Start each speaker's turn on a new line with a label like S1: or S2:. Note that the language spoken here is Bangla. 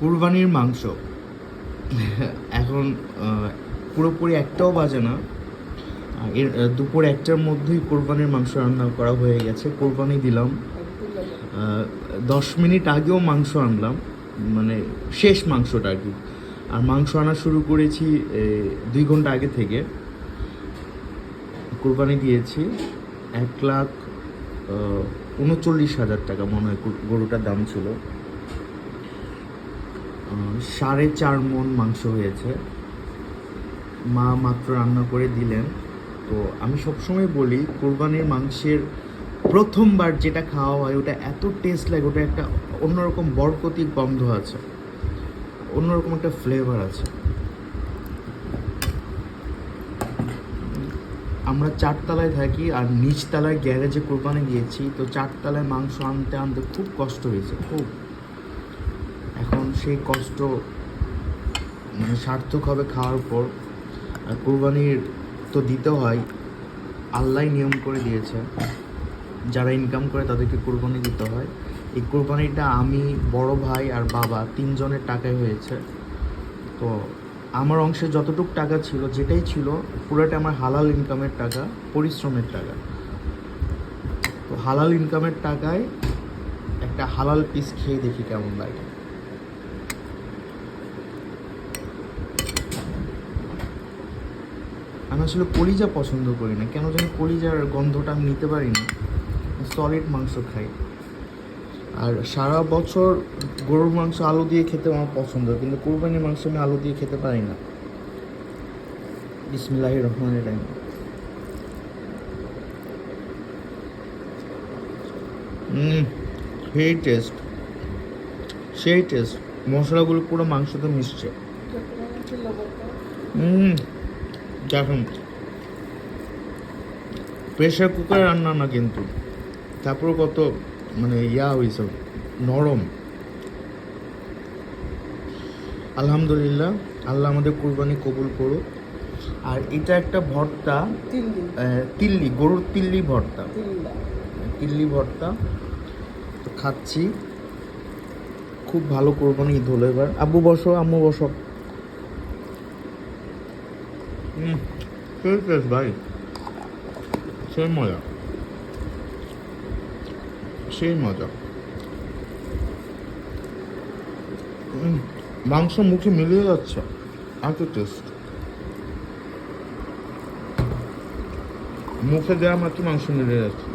S1: কুরবানির মাংস এখন পুরোপুরি একটাও বাজে না। এর দুপুর একটার মধ্যেই কোরবানির মাংস রান্না করা হয়ে গেছে। কোরবানি দিলাম, 10 মিনিট আগেও মাংস আনলাম, মানে শেষ মাংসটা আর কি। আর মাংস আনা শুরু করেছি 2 ঘন্টা আগে থেকে। কোরবানি দিয়েছি 1,39,000 টাকা মনে হয় গরুটার দাম ছিল। 4.5 মণ মাংস হয়েছে। মা মাত্র রান্না করে দিলেন। তো আমি সবসময় বলি, কোরবানির মাংসের প্রথমবার যেটা খাওয়া হয় ওটা এত টেস্ট লাগে, ওটা একটা অন্যরকম বরকতি গন্ধ আছে, অন্যরকম একটা ফ্লেভার আছে। আমরা 4 তলায় থাকি আর নিচতলায় গ্যারেজে কোরবানি দিয়েছি। তো 4 তলায় মাংস আনতে আনতে খুব কষ্ট হয়েছে, খুব। এখন সেই কষ্ট মানে সার্থক হবে খাওয়ার পর। আর কোরবানির তো দিতে হয়, আল্লাহ নিয়ম করে দিয়েছে, যারা ইনকাম করে তাদেরকে কোরবানি দিতে হয়। এই কোরবানিটা আমি, বড় ভাই আর বাবা 3জনের টাকায় হয়েছে। তো আমার অংশে যতটুকু টাকা ছিল, যেটাই ছিল পুরোটা আমার হালাল ইনকামের টাকা, পরিশ্রমের টাকা। তো হালাল ইনকামের টাকায় একটা হালাল পিস খেয়ে দেখি কেমন লাগে। আমি আসলে কলিজা পছন্দ করি না, কেন জানি কলিজার গন্ধটা আমি নিতে পারি না। সলিড মাংস খাই। আর সারা বছর গরুর মাংস আলু দিয়ে খেতে আমার পছন্দ, কিন্তু কোরবানির মাংস আমি আলু দিয়ে খেতে পারি না। বিসমিল্লাহির রহমানির রহিম। সেই টেস্ট, সেই টেস্ট। মশলাগুলো পুরো মাংসতে মিশছে। দেখুন, প্রেশার কুকারে রান্না না কিন্তু, তারপর কত মানে হয়েছে, নরম। আলহামদুলিল্লাহ, আল্লাহ আমাদের কুরবানি কবুল করুক। আর এটা একটা ভর্তা, তিল্লি, গরুর তিল্লি ভর্তা, তিল্লি ভর্তা তো খাচ্ছি। খুব ভালো কোরবানি ঈদ হলো এবার। আব্বু বসো, আম্মু বসো। সেই টেস্ট ভাই, সেই মজা, সেই মজা। মাংস মুখে মিলিয়ে যাচ্ছে, এত টেস্ট। মুখে দেওয়া মাত্র মাংস মিলিয়ে যাচ্ছে।